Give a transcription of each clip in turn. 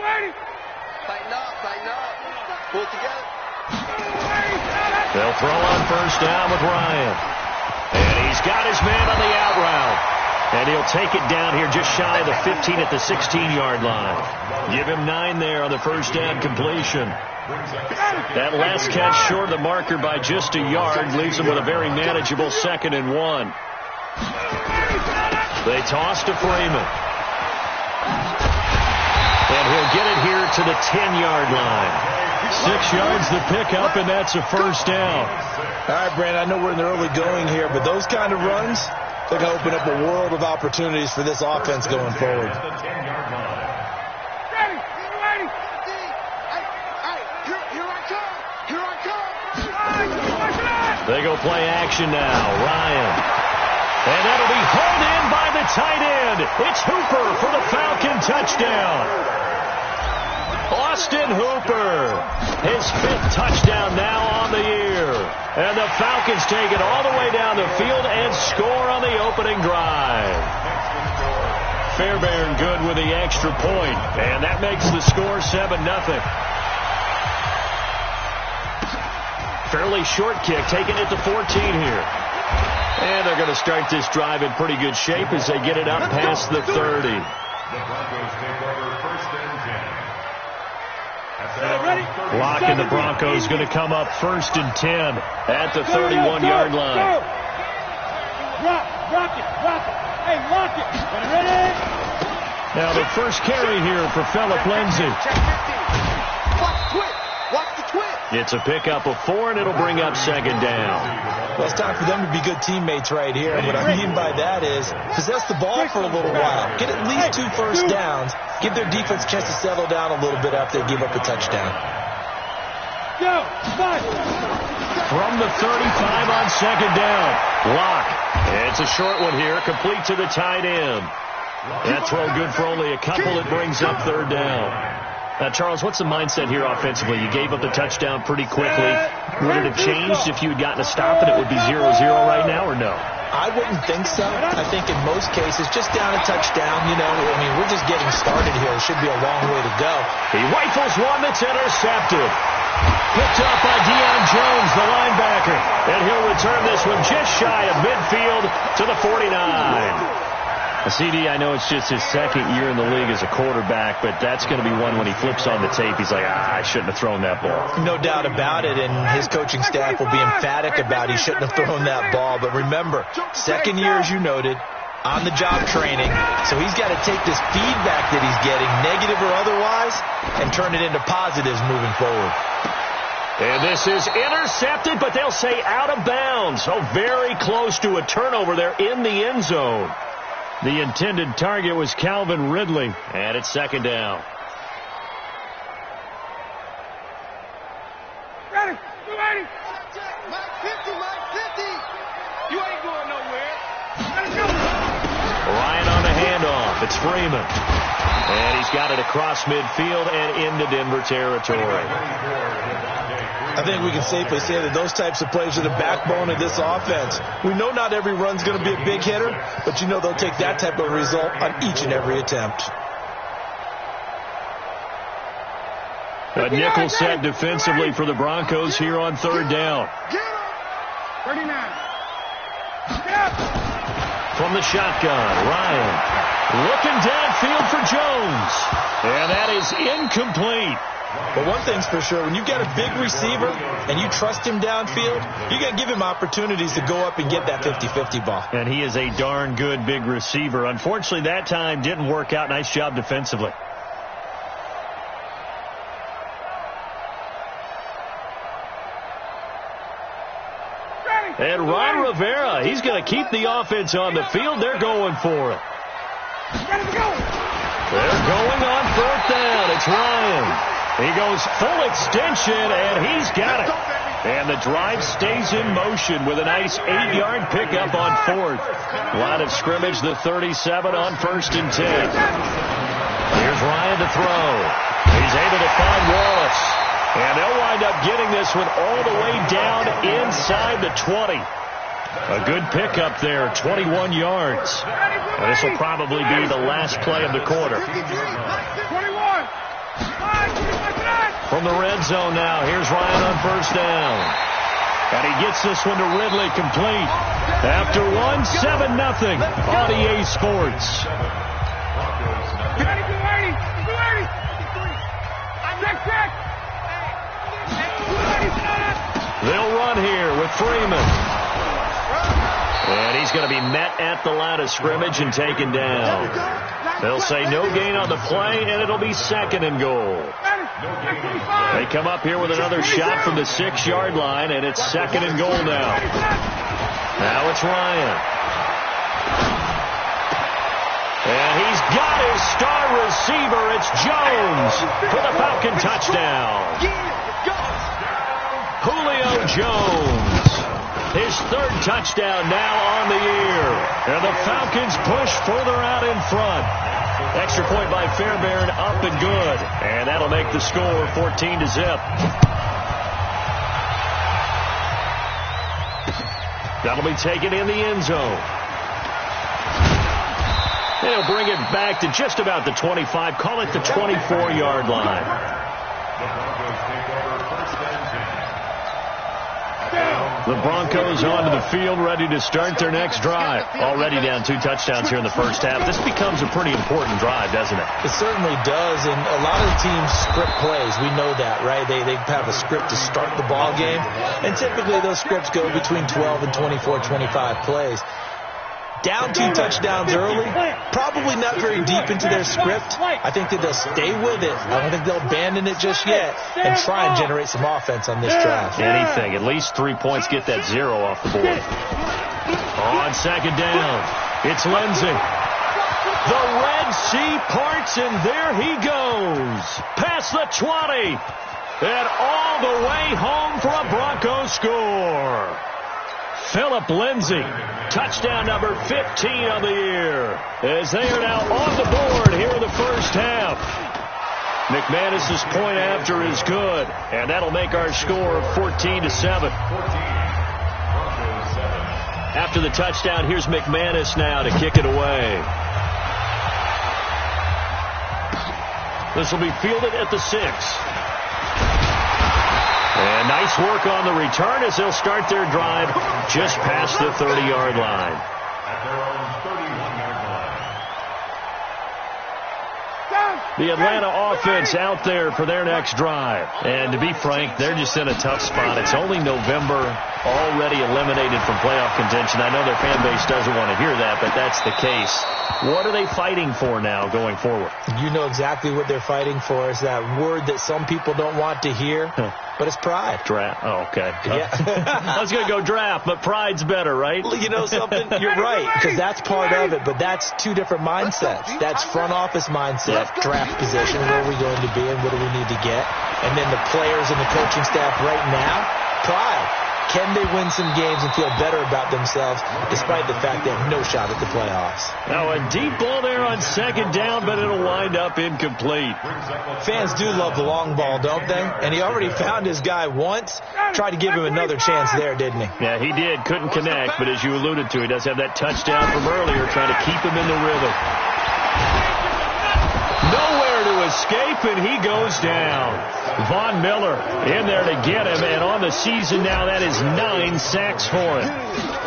Tighten up. Pull it together. They'll throw on first down with Ryan. And he's got his man on the out route. And he'll take it down here just shy of the 15 at the 16-yard line. Give him 9 there on the first down completion. That last catch short of the marker by just a yard leaves him with a very manageable 2nd and 1. They toss to Freeman. And he'll get it here to the 10-yard line. 6 yards the pickup, and that's a first down. All right, Brandon, I know we're in the early going here, but those kind of runs, they're going to open up a world of opportunities for this offense going forward. They go play action now. Ryan. And that'll be hauled in by the tight end. It's Hooper for the Falcon touchdown. Austin Hooper, his 5th touchdown now on the year. And the Falcons take it all the way down the field and score on the opening drive. Fairbairn good with the extra point, and that makes the score 7-0. Fairly short kick, taking it to 14 here. And they're going to start this drive in pretty good shape as they get it up past the 30. Lock in the Broncos going to come up 1st and 10 at the 31-yard line. Rock it. Hey, lock it. Ready? Now the first carry here for Phillip Lindsay. It's a pickup of 4, and it'll bring up 2nd down. Well, it's time for them to be good teammates right here. And what I mean by that is possess the ball for a little while. Get at least 2 first downs. Give their defense a chance to settle down a little bit after they give up a touchdown. From the 35 on 2nd down. Lock. It's a short one here, complete to the tight end. That throw good for only a couple. It brings up 3rd down. Now, Charles, what's the mindset here offensively? You gave up the touchdown pretty quickly. Would it have changed if you had gotten a stop and it would be 0-0 right now, or no? I wouldn't think so. I think in most cases, just down a touchdown, we're just getting started here. It should be a long way to go. He rifles one that's intercepted. Picked up by Deion Jones, the linebacker. And he'll return this one just shy of midfield to the 49. CD, I know it's just his 2nd year in the league as a quarterback, but that's going to be one when he flips on the tape. He's like, I shouldn't have thrown that ball. No doubt about it, and his coaching staff will be emphatic about he shouldn't have thrown that ball. But remember, 2nd year, as you noted, on-the-job training, so he's got to take this feedback that he's getting, negative or otherwise, and turn it into positives moving forward. And this is intercepted, but they'll say out of bounds. So very close to a turnover there in the end zone. The intended target was Calvin Ridley, and it's 2nd down. Ready. Mike 50. You ain't going nowhere. Ryan on the handoff. It's Freeman. And he's got it across midfield and into Denver territory. I think we can safely say that those types of plays are the backbone of this offense. We know not every run's going to be a big hitter, but they'll take that type of result on each and every attempt. A nickel set defensively for the Broncos here on 3rd down. 39. From the shotgun, Ryan looking downfield for Jones. And that is incomplete. But one thing's for sure, when you've got a big receiver and you trust him downfield, you got to give him opportunities to go up and get that 50-50 ball. And he is a darn good big receiver. Unfortunately, that time didn't work out. Nice job defensively. And Ron Rivera, he's going to keep the offense on the field. They're going for it. They're going on 4th down. It's Ryan. He goes full extension, and he's got it. And the drive stays in motion with a nice 8-yard pickup on 4th. Line of scrimmage, the 37 on 1st and 10. Here's Ryan to throw. He's able to find Wallace. And they'll wind up getting this one all the way down inside the 20. A good pickup there, 21 yards. And this will probably be the last play of the quarter. 21. from the red zone now. Here's Ryan on first down. And he gets this one to Ridley complete. After 7-0 on EA Sports. They'll run here with Freeman. And he's going to be met at the line of scrimmage and taken down. They'll say no gain on the play, and it'll be 2nd and goal. They come up here with another shot from the 6-yard line, and it's 2nd and goal now. Now it's Ryan. And he's got his star receiver. It's Jones for the Falcon touchdown. Julio Jones. His 3rd touchdown now on the year. And the Falcons push further out in front. Extra point by Fairbairn, up and good. And that'll make the score 14-0. That'll be taken in the end zone. They'll bring it back to just about the 25. Call it the 24-yard line. The Broncos onto the field, ready to start their next drive. Already down 2 touchdowns here in the first half. This becomes a pretty important drive, doesn't it? It certainly does, and a lot of the teams script plays. We know that, right? They have a script to start the ball game, and typically those scripts go between 12 and 24, 25 plays. Down 2 touchdowns early, probably not very deep into their script. I think that they'll stay with it. I don't think they'll abandon it just yet and try and generate some offense on this drive. Anything. At least 3 points, get that 0 off the board. On 2nd down, it's Lindsey. The Red Sea parts, and there he goes. Past the 20. And all the way home for a Broncos score. Phillip Lindsay, touchdown number 15 on the year, as they are now on the board here in the first half. McManus's point after is good, and that'll make our score 14-7. After the touchdown, here's McManus now to kick it away. This will be fielded at the 6. And nice work on the return as they'll start their drive just past the 30-yard line. The Atlanta offense out there for their next drive. And to be frank, they're just in a tough spot. It's only November, already eliminated from playoff contention. I know their fan base doesn't want to hear that, but that's the case. What are they fighting for now going forward? You know exactly what they're fighting for. Is that word that some people don't want to hear, but it's pride. Draft. Oh, okay. Yeah. I was going to go draft, but pride's better, right? You know something? You're right, because that's part of it, but that's 2 different mindsets. That's front office mindset, draft position, where are we going to be and what do we need to get? And then the players and the coaching staff right now, pride. Can they win some games and feel better about themselves despite the fact they have no shot at the playoffs? Now a deep ball there on 2nd down, but it'll wind up incomplete. Fans do love the long ball, don't they? And he already found his guy once. Tried to give him another chance there, didn't he? Yeah, he did. Couldn't connect, but as you alluded to, he does have that touchdown from earlier, trying to keep him in the rhythm. Nowhere to escape, and he goes down. Von Miller in there to get him, and on the season now, that is 9 sacks for him.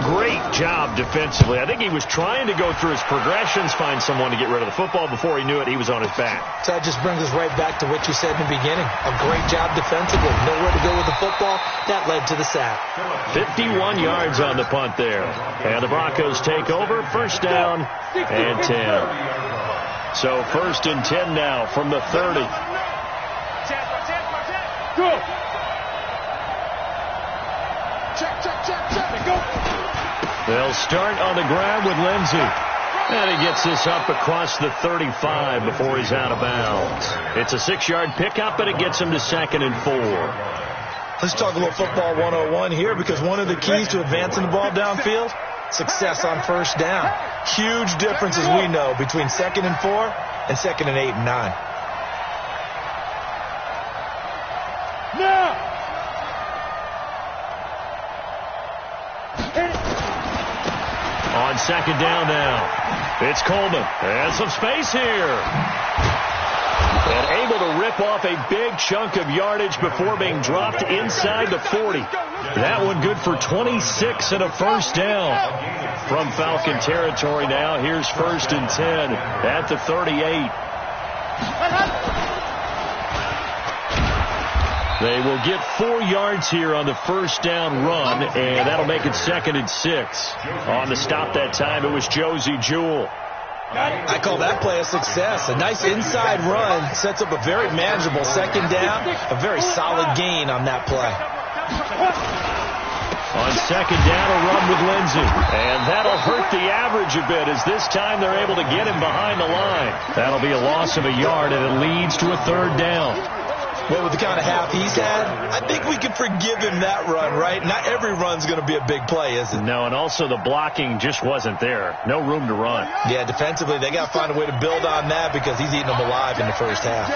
Great job defensively. I think he was trying to go through his progressions, find someone to get rid of the football. Before he knew it, he was on his back. So that just brings us right back to what you said in the beginning. A great job defensively. Nowhere to go with the football. That led to the sack. 51 yards on the punt there. And the Broncos take over. 1st down and 10. So 1st and 10 now from the 30. Go. They'll start on the ground with Lindsey. And he gets this up across the 35 before he's out of bounds. It's a 6-yard pickup, and it gets him to 2nd and 4. Let's talk a little football 101 here, because one of the keys to advancing the ball downfield, success on 1st down. Huge difference, as we know, between 2nd and 4 and 2nd and 8 and 9. Now. On 2nd down now, it's Coleman. And some space here. And able to rip off a big chunk of yardage before being dropped inside the 40. That one good for 26 and a first down. From Falcon territory now, here's 1st and 10 at the 38. They will get 4 yards here on the first down run, and that'll make it 2nd and 6. On the stop that time, it was Josie Jewell. I call that play a success. A nice inside run sets up a very manageable 2nd down. A very solid gain on that play. On 2nd down, a run with Lindsey. And that'll hurt the average a bit, as this time they're able to get him behind the line. That'll be a loss of a yard, and it leads to a 3rd down. Well, with the kind of half he's had, I think we can forgive him that run, right? Not every run's going to be a big play, is it? No, and also the blocking just wasn't there. No room to run. Yeah, defensively, they got to find a way to build on that because he's eating them alive in the first half.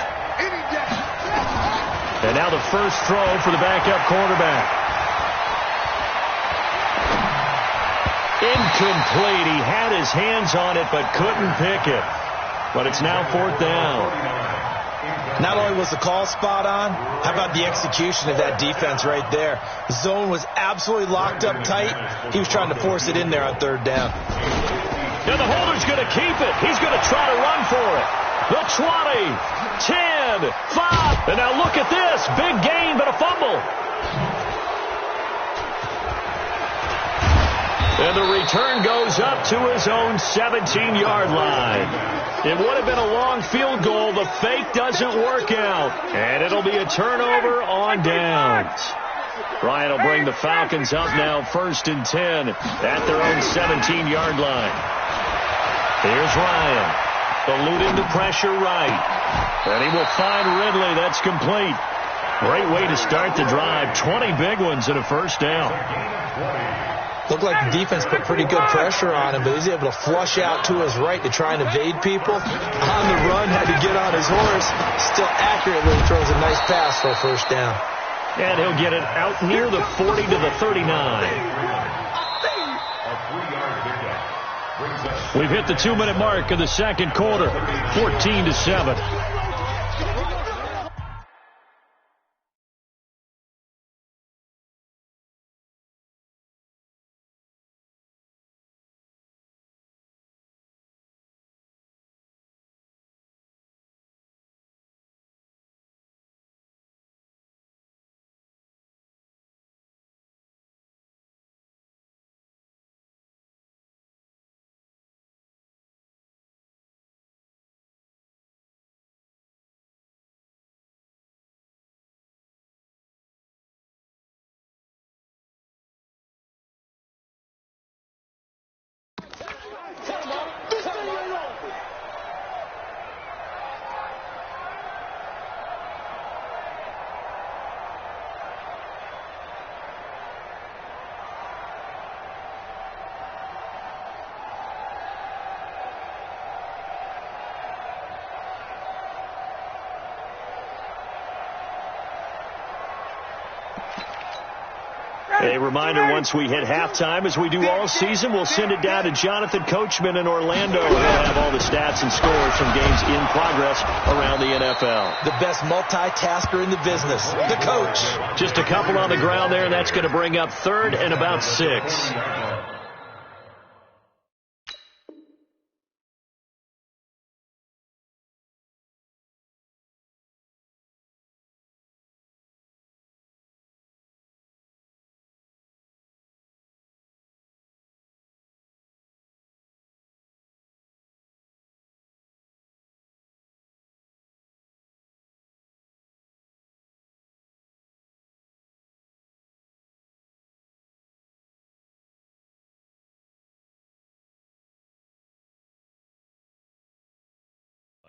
And now the first throw for the backup quarterback. Incomplete. He had his hands on it but couldn't pick it. But it's now 4th down. Not only was the call spot on, how about the execution of that defense right there? The zone was absolutely locked up tight. He was trying to force it in there on 3rd down. And the holder's going to keep it. He's going to try to run for it. The 20, 10, 5. And now look at this. Big gain, but a fumble. And the return goes up to his own 17-yard line. It would have been a long field goal. The fake doesn't work out. And it'll be a turnover on downs. Ryan will bring the Falcons up now 1st and 10 at their own 17-yard line. Here's Ryan. Eluding the pressure right. And he will find Ridley. That's complete. Great way to start the drive. 20 big ones and a first down. Looked like the defense put pretty good pressure on him, but he's able to flush out to his right to try and evade people. On the run, had to get on his horse. Still accurately throws a nice pass for a first down. And he'll get it out near the 40 to the 39. We've hit the 2-minute mark of the second quarter. 14-7. A reminder, once we hit halftime, as we do all season, we'll send it down to Jonathan Coachman in Orlando. He'll have all the stats and scores from games in progress around the NFL. The best multitasker in the business, the coach. Just a couple on the ground there, and that's going to bring up 3rd and about 6.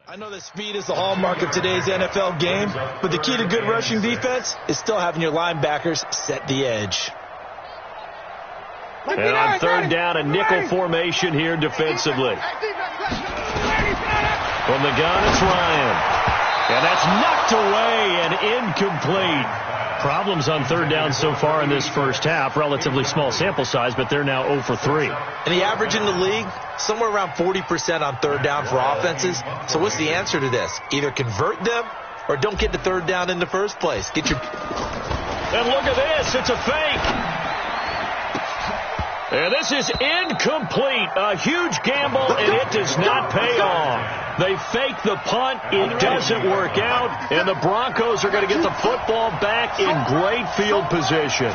I know that speed is the hallmark of today's NFL game, but the key to good rushing defense is still having your linebackers set the edge. And on 3rd down, a nickel formation here defensively. From the gun, it's Ryan. And that's knocked away and incomplete. Problems on third down so far in this first half. Relatively small sample size, but they're now 0 for 3. And the average in the league, somewhere around 40% on third down for offenses. So what's the answer to this? Either convert them or don't get the third down in the first place. Get your... And look at this. It's a fake. And this is incomplete. A huge gamble, and it does not pay off. They fake the punt. It doesn't work out. And the Broncos are going to get the football back in great field position.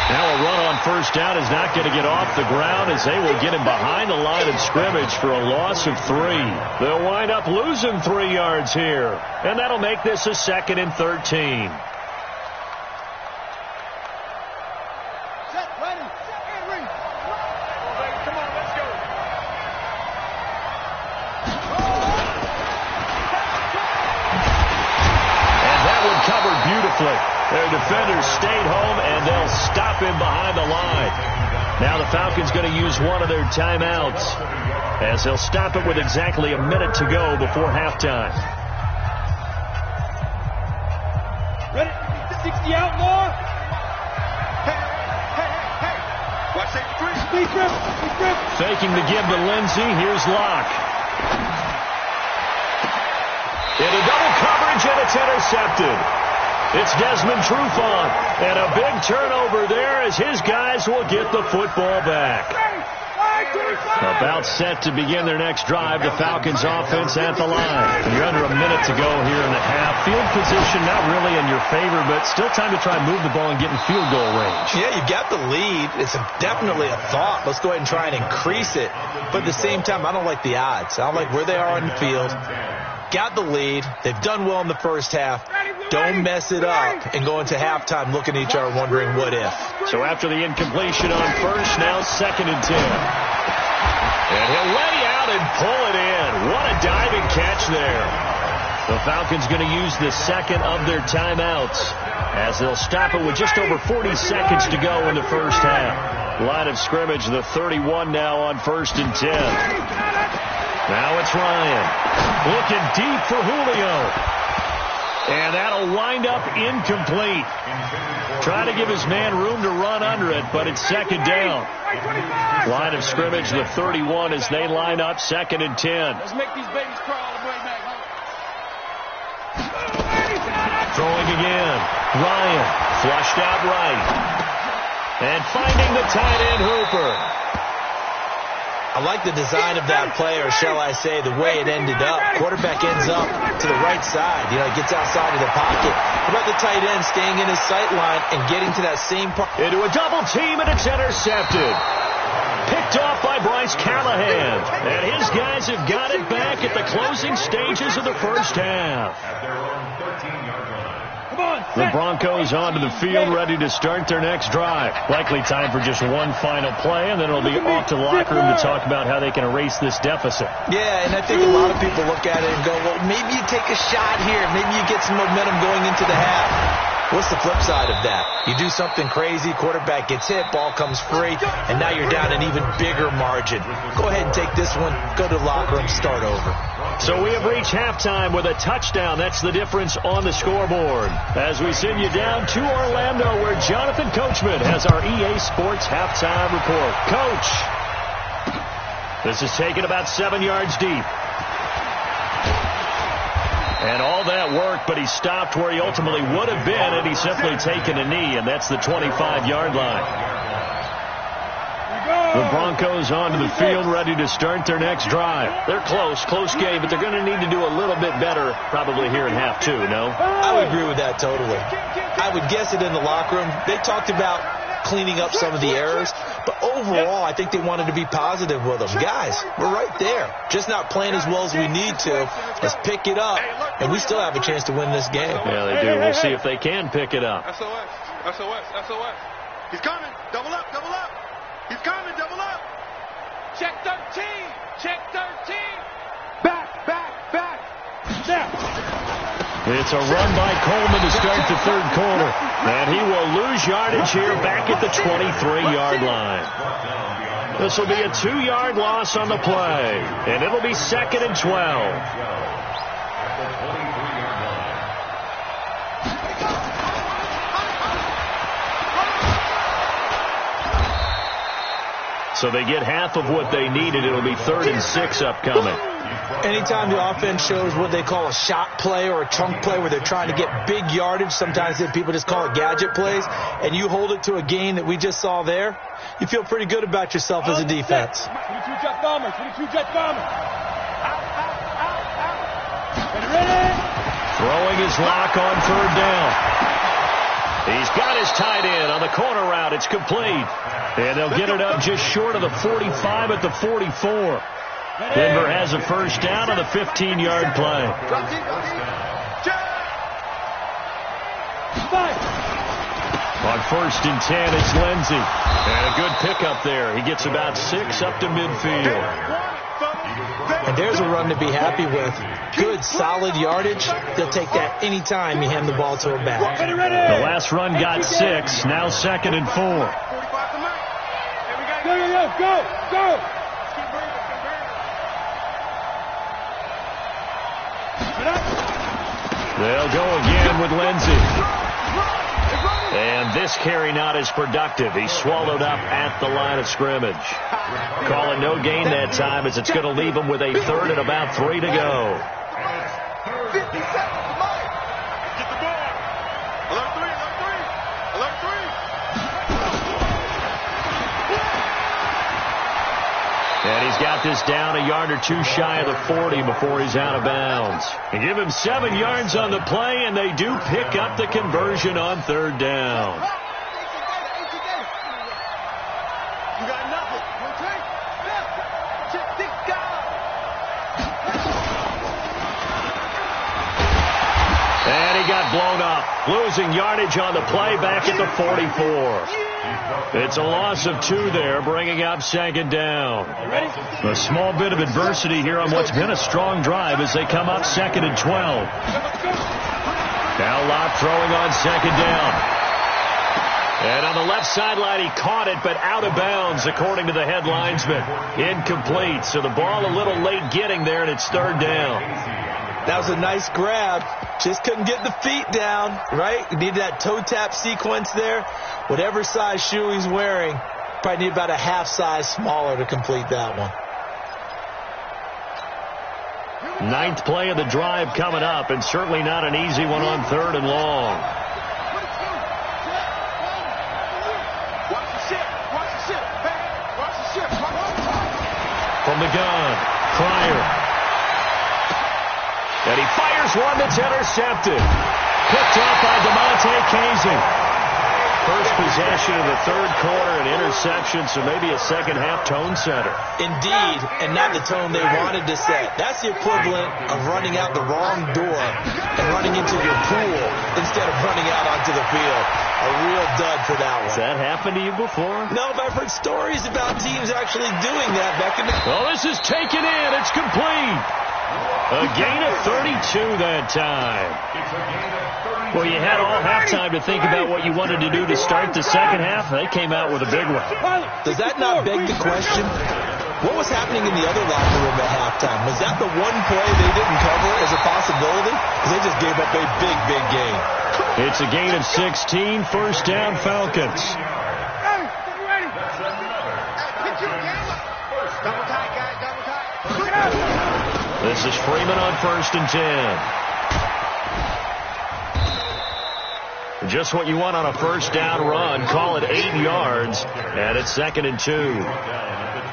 Now a run on first down is not going to get off the ground as they will get him behind the line of scrimmage for a loss of 3. They'll wind up losing 3 yards here. And that'll make this a 2nd and 13. And that one covered beautifully. Their defenders stayed home, and they'll stop him behind the line. Now the Falcons going to use one of their timeouts as they'll stop it with exactly a minute to go before halftime. Ready? 60 out more. Hey. Watch that three. Speed grip. Faking the give to Lindsey. Here's Locke. Into double coverage, and it's intercepted. It's Desmond Trufant, and a big turnover there as his guys will get the football back. About set to begin their next drive, the Falcons offense at the line. You're under a minute to go here in the half. Field position not really in your favor, but still time to try and move the ball and get in field goal range. Yeah, you've got the lead. It's definitely a thought. Let's go ahead and try and increase it. But at the same time, I don't like the odds. I don't like where they are on the field. Got the lead. They've done well in the first half. Don't mess it up and go into halftime looking at each other wondering what if. So after the incompletion on first, now 2nd and 10. And he'll lay out and pull it in. What a diving catch there. The Falcons going to use the second of their timeouts as they'll stop it with just over 40 seconds to go in the first half. Line of scrimmage, the 31 now on 1st and 10. Now it's Ryan. Looking deep for Julio. And that'll wind up incomplete. Trying to give his man room to run under it, but it's 2nd down. Line of scrimmage, the 31 as they line up 2nd and 10. Let's make these babies crawl all the way back. Throwing again. Ryan flushed out right. And finding the tight end Hooper. I like the design of that play, or shall I say, the way it ended up. Quarterback ends up to the right side. He gets outside of the pocket. How about the tight end staying in his sight line and getting to that same part? Into a double team, and it's intercepted. Picked off by Bryce Callahan. And his guys have got it back at the closing stages of the first half. The Broncos onto the field, ready to start their next drive. Likely time for just one final play, and then it'll be off to the locker room to talk about how they can erase this deficit. Yeah, and I think a lot of people look at it and go, well, maybe you take a shot here. Maybe you get some momentum going into the half. What's the flip side of that? You do something crazy, quarterback gets hit, ball comes free, and now you're down an even bigger margin. Go ahead and take this one, go to the locker room, start over. So we have reached halftime with a touchdown. That's the difference on the scoreboard. As we send you down to Orlando, where Jonathan Coachman has our EA Sports halftime report. Coach, this is taken about 7 yards deep. And all that work, but he stopped where he ultimately would have been, and he's simply taken a knee, and that's the 25-yard line. The Broncos onto the field, ready to start their next drive. They're close game, but they're going to need to do a little bit better probably here in half two, no? I would agree with that totally. I would guess it in the locker room. They talked about cleaning up some of the errors, but overall, I think they wanted to be positive with them. Guys, we're right there. Just not playing as well as we need to. Let's pick it up, and we still have a chance to win this game. Yeah, they do. We'll see if they can pick it up. SOS. He's coming. Double up. He's coming. Double up. Check 13. Back. Snap. It's a run by Coleman to start the third quarter. And he will lose yardage here back at the 23-yard line. This will be a 2-yard loss on the play, and it'll be 2nd and 12. So they get half of what they needed. It'll be 3rd and 6 upcoming. Anytime the offense shows what they call a shot play or a chunk play where they're trying to get big yardage, sometimes people just call it gadget plays, and you hold it to a gain that we just saw there, you feel pretty good about yourself as a defense. 22 jet bomber, 22 jet bomber. Throwing his lock on 3rd down. He's got his tight end on the corner route. It's complete. And they'll get it up just short of the 45 at the 44. Denver has a first down on the 15-yard play. On 1st and 10, it's Lindsey. And a good pickup there. He gets about 6 up to midfield. And there's a run to be happy with. Good, solid yardage. They'll take that any time you hand the ball to a back. The last run got 6. Now 2nd and 4. Go! They'll go again with Lindsey. And this carry not as productive. He's swallowed up at the line of scrimmage. Calling no gain that time as it's going to leave him with a 3rd and about 3 to go. 50 seconds, Mike. Get the ball. Alert 3, alert 3. Alert 3. And he's got this down a yard or 2 shy of the 40 before he's out of bounds. And give him 7 yards on the play, and they do pick up the conversion on 3rd down. You got nothing. And he got blown up, losing yardage on the play back at the 44. It's a loss of 2 there, bringing up 2nd down. A small bit of adversity here on what's been a strong drive as they come up 2nd and 12. Now Lott throwing on 2nd down. And on the left sideline, he caught it, but out of bounds, according to the head linesman. Incomplete, so the ball a little late getting there, and it's 3rd down. That was a nice grab. Just couldn't get the feet down, right? You need that toe tap sequence there. Whatever size shoe he's wearing, probably need about a half size smaller to complete that one. 9th play of the drive coming up, and certainly not an easy one on 3rd and long. From the gun, Cryer. And he fires one that's intercepted. Picked off by DeMonte Casey. First possession of the 3rd quarter, an interception, so maybe a second-half tone setter. Indeed, and not the tone they wanted to set. That's the equivalent of running out the wrong door and running into your pool instead of running out onto the field. A real dud for that one. Has that happened to you before? No, but I've heard stories about teams actually doing that back in the... Well, this is taken in. It's complete. A gain of 32 that time. Well, you had all halftime to think about what you wanted to do to start the second half. They came out with a big one. Does that not beg the question? What was happening in the other locker room at halftime? Was that the one play they didn't cover as a possibility? Because they just gave up a big, big gain. It's a gain of 16, first down Falcons. This is Freeman on 1st and 10. Just what you want on a first down run. Call it 8 yards, and it's 2nd and 2.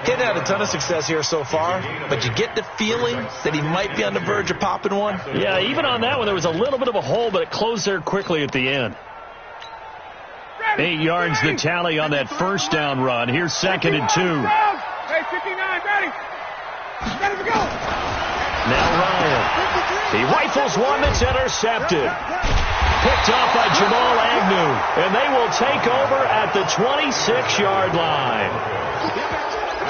Hadn't had a ton of success here so far, but you get the feeling that he might be on the verge of popping one. Yeah, even on that one, there was a little bit of a hole, but it closed there quickly at the end. 8 yards the tally on that first down run. Here's 2nd and 2. Hey, 59, ready. Ready to go. Now Ryan. He rifles one that's intercepted. Picked off by Jamal Agnew. And they will take over at the 26-yard line.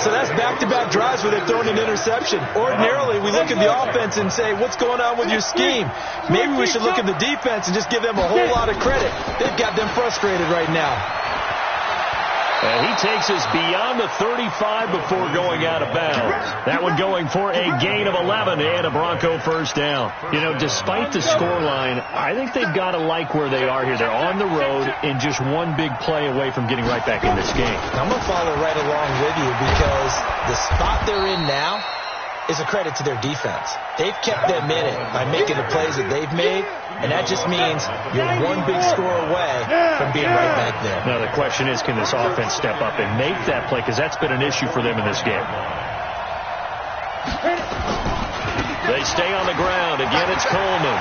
So that's back-to-back drives where they've thrown an interception. Ordinarily, we look at the offense and say, what's going on with your scheme? Maybe we should look at the defense and just give them a whole lot of credit. They've got them frustrated right now. And he takes us beyond the 35 before going out of bounds. That one going for a gain of 11 and a Bronco first down. You know, despite the scoreline, I think they've got to like where they are here. They're on the road and just one big play away from getting right back in this game. I'm going to follow right along with you because the spot they're in now is a credit to their defense. They've kept them in it by making the plays that they've made, and that just means you're one big score away from being right back there. Now the question is, can this offense step up and make that play? Because that's been an issue for them in this game. They stay on the ground. Again, it's Coleman.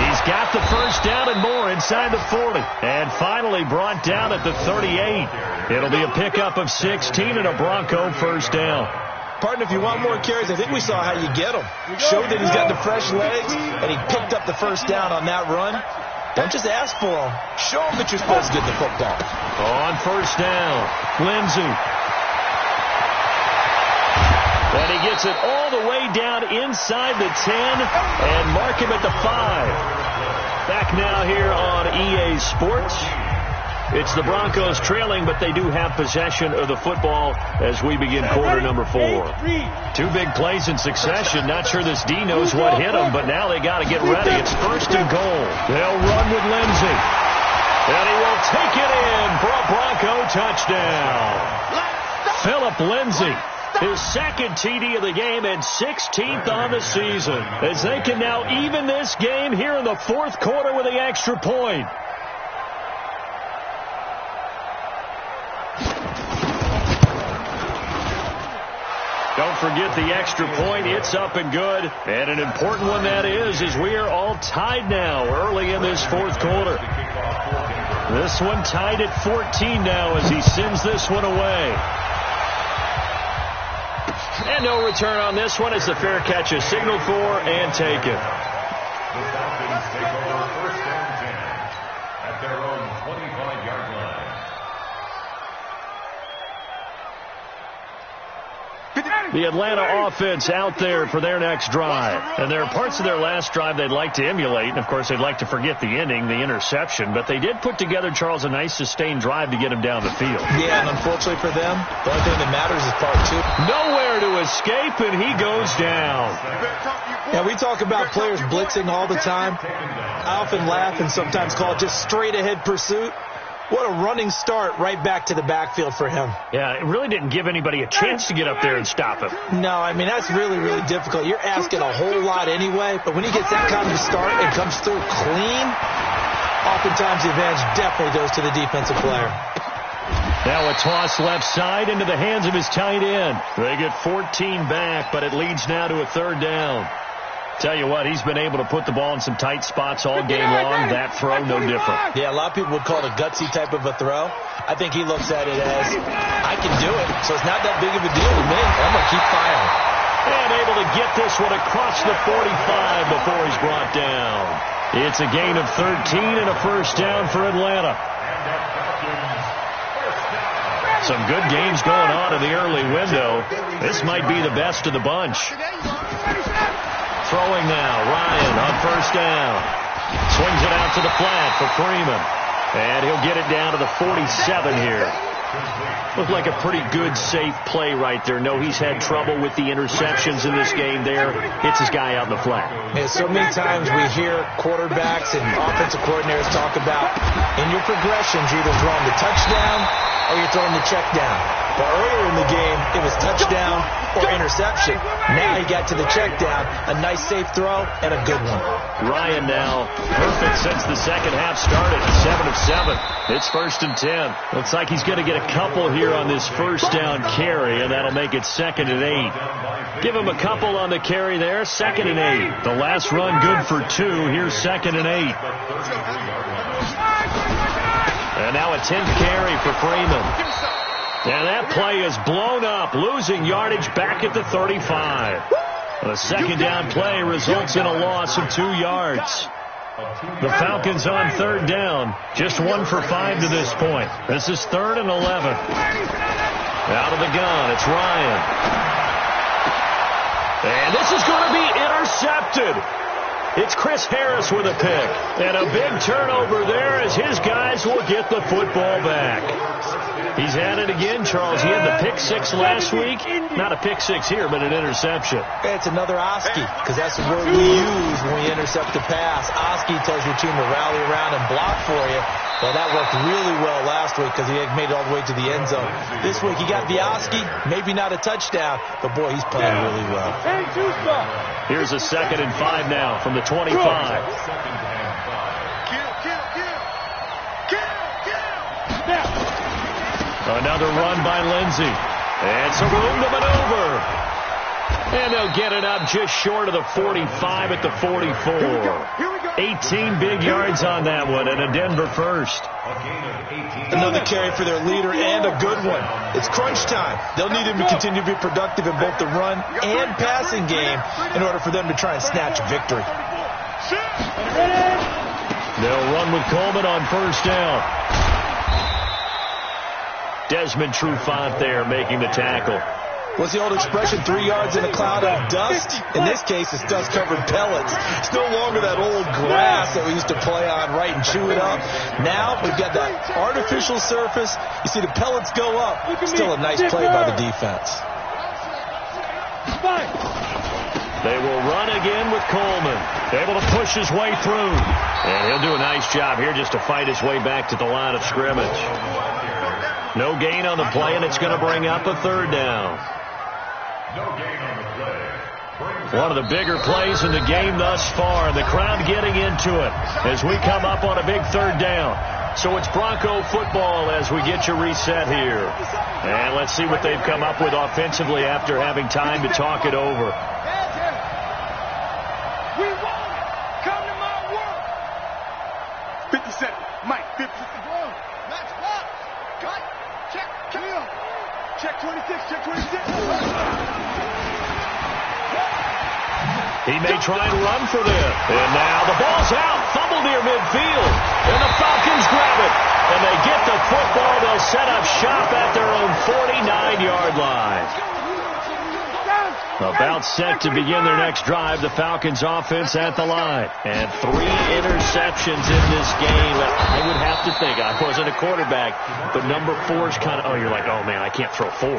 He's got the first down and more inside the 40. And finally brought down at the 38. It'll be a pickup of 16 and a Bronco first down. Partner, if you want more carries, I think we saw how you get them. Showed that he's got the fresh legs, and he picked up the first down on that run. Don't just ask for them. Show them that you're supposed to get the football. On first down, Lindsey. And he gets it all the way down inside the 10 and mark him at the 5. Back now here on EA Sports. It's the Broncos trailing, but they do have possession of the football as we begin quarter number 4. Two big plays in succession. Not sure this D knows what hit them, but now they got to get ready. It's first and goal. They'll run with Lindsey. And he will take it in for a Bronco touchdown. Philip Lindsey, his second TD of the game and 16th on the season, as they can now even this game here in the fourth quarter with the extra point. Don't forget the extra point. It's up and good. And an important one that is, as we are all tied now early in this fourth quarter. This one tied at 14 now as he sends this one away. And no return on this one as the fair catch is signaled for and taken. The Falcons take over first and 10 at their own 25-yard line. The Atlanta offense out there for their next drive. And there are parts of their last drive they'd like to emulate. And, of course, they'd like to forget the ending, the interception. But they did put together, Charles, a nice sustained drive to get him down the field. Yeah, and unfortunately for them, the only thing that matters is part 2. Nowhere to escape, and he goes down. Yeah, we talk about players blitzing all the time. I often laugh and sometimes call it just straight-ahead pursuit. What a running start right back to the backfield for him. Yeah, it really didn't give anybody a chance to get up there and stop him. No, I mean, that's really, really difficult. You're asking a whole lot anyway, but when he gets that kind of a start and comes through clean, oftentimes the advantage definitely goes to the defensive player. Now a toss left side into the hands of his tight end. They get 14 back, but it leads now to a third down. Tell you what, he's been able to put the ball in some tight spots all game long. That throw, no different. Yeah, a lot of people would call it a gutsy type of a throw. I think he looks at it as, I can do it, so it's not that big of a deal to me. I'm going to keep firing. And able to get this one across the 45 before he's brought down. It's a gain of 13 and a first down for Atlanta. Some good games going on in the early window. This might be the best of the bunch. Throwing now, Ryan on first down. Swings it out to the flat for Freeman. And he'll get it down to the 47 here. Looked like a pretty good, safe play right there. No, he's had trouble with the interceptions in this game there. Hits his guy out in the flat. Yeah, so many times we hear quarterbacks and offensive coordinators talk about in your progressions, you're either throwing the touchdown or you're throwing the check down. But earlier in the game, it was touchdown or interception. Now he got to the check down. A nice safe throw and a good one. Ryan now perfect since the second half started. 7 of 7. It's first and 10. Looks like he's going to get a couple here on this first down carry, and that'll make it second and 8. Give him a couple on the carry there. Second and 8. The last run good for 2. Here's second and 8. And now a 10th carry for Freeman. And that play is blown up, losing yardage back at the 35. The second down play results in a loss of 2 yards. The Falcons on third down, just 1 for 5 to this point. This is 3rd and 11. Out of the gun, it's Ryan. And this is going to be intercepted. It's Chris Harris with a pick. And a big turnover there as his guys will get the football back. He's had it again, Charles. He had the pick 6 last week. Not a pick 6 here, but an interception. It's another Oski, because that's the word we use when we intercept the pass. Oski tells your team to rally around and block for you. Well, that worked really well last week because he had made it all the way to the end zone. This week he got the Oski, maybe not a touchdown, but boy, he's playing really well. Here's a 2nd and 5 now from the 25. Another run by Lindsey. And some room to maneuver. And they'll get it up just short of the 45 at the 44. 18 big yards on that one and a Denver first. Another carry for their leader and a good one. It's crunch time. They'll need him to continue to be productive in both the run and passing game in order for them to try and snatch a victory. They'll run with Coleman on first down. Desmond Trufant there making the tackle. What's the old expression, 3 yards in a cloud of dust? In this case, it's dust-covered pellets. It's no longer that old grass that we used to play on, right, and chew it up. Now we've got that artificial surface. You see the pellets go up. Still a nice play by the defense. They will run again with Coleman. Able to push his way through. And he'll do a nice job here just to fight his way back to the line of scrimmage. No gain on the play, and it's going to bring up a 3rd down. One of the bigger plays in the game thus far, and the crowd getting into it as we come up on a big 3rd down. So it's Bronco football as we get you reset here. And let's see what they've come up with offensively after having time to talk it over. We won. Come to my work. 57. Mike, 50. Max, block. Cut. Check. Kill. Check 26. Check 26. He may try and run for this. And now the ball's out. Fumble near midfield. And the Falcons grab it. And they get the football. They'll set up shop at their own 49-yard line. About set to begin their next drive. The Falcons offense at the line. And 3 interceptions in this game. I would have to think. I wasn't a quarterback. But number 4 is kind of, you're like, oh, man, I can't throw 4.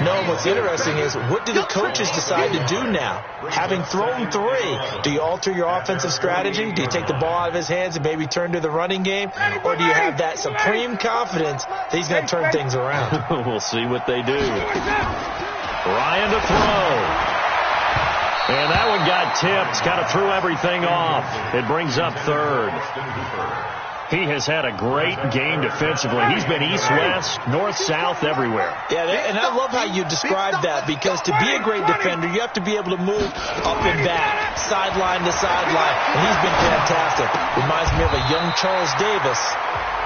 No, what's interesting is what do the coaches decide to do now? Having thrown 3, do you alter your offensive strategy? Do you take the ball out of his hands and maybe turn to the running game? Or do you have that supreme confidence that he's going to turn things around? We'll see what they do. Ryan to throw. And that one got tipped. Kind of threw everything off. It brings up 3rd. He has had a great game defensively. He's been east-west, north-south, everywhere. Yeah, and I love how you described that, because to be a great defender, you have to be able to move up and back, sideline to sideline, and he's been fantastic. Reminds me of a young Charles Davis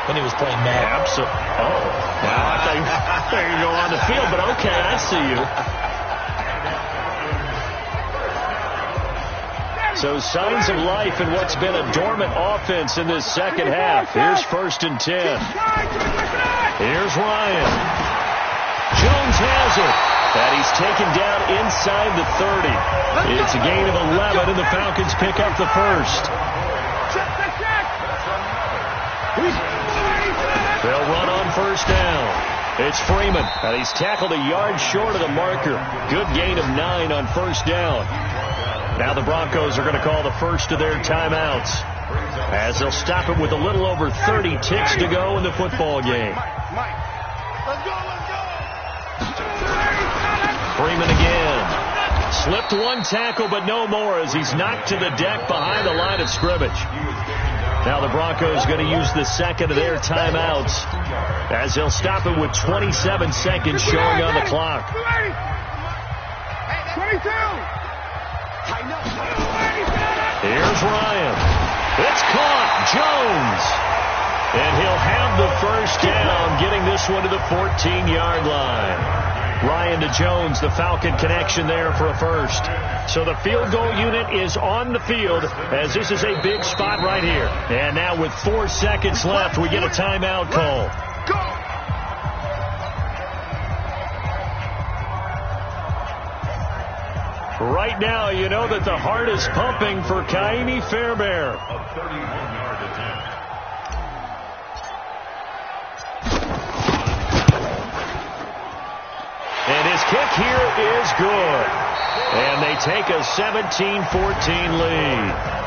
when he was playing Madden. Absolutely. Oh, wow. I thought you were going on the field, but okay, I see you. So signs of life in what's been a dormant offense in this second half. Here's 1st and 10. Here's Ryan. Jones has it. And he's taken down inside the 30. It's a gain of 11, and the Falcons pick up the first. They'll run on first down. It's Freeman, and he's tackled a yard short of the marker. Good gain of 9 on first down. Now the Broncos are going to call the first of their timeouts as they'll stop it with a little over 30 ticks to go in the football game. Freeman again. Slipped one tackle, but no more as he's knocked to the deck behind the line of scrimmage. Now the Broncos going to use the second of their timeouts as they'll stop it with 27 seconds showing on the clock. 22. Here's Ryan. It's caught. Jones. And he'll have the first down, getting this one to the 14-yard line. Ryan to Jones, the Falcon connection there for a first. So the field goal unit is on the field as this is a big spot right here. And now with 4 seconds left, we get a timeout call. Right now, you know that the heart is pumping for Kaimi Fairbairn. A 31-yard attempt. And his kick here is good. And they take a 17-14 lead.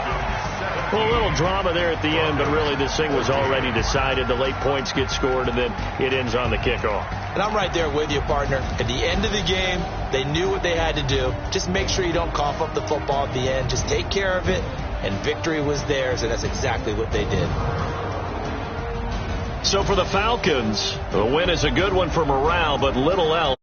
Well, a little drama there at the end, but really this thing was already decided. The late points get scored, and then it ends on the kickoff. And I'm right there with you, partner. At the end of the game, they knew what they had to do. Just make sure you don't cough up the football at the end. Just take care of it, and victory was theirs, and that's exactly what they did. So for the Falcons, the win is a good one for morale, but little else.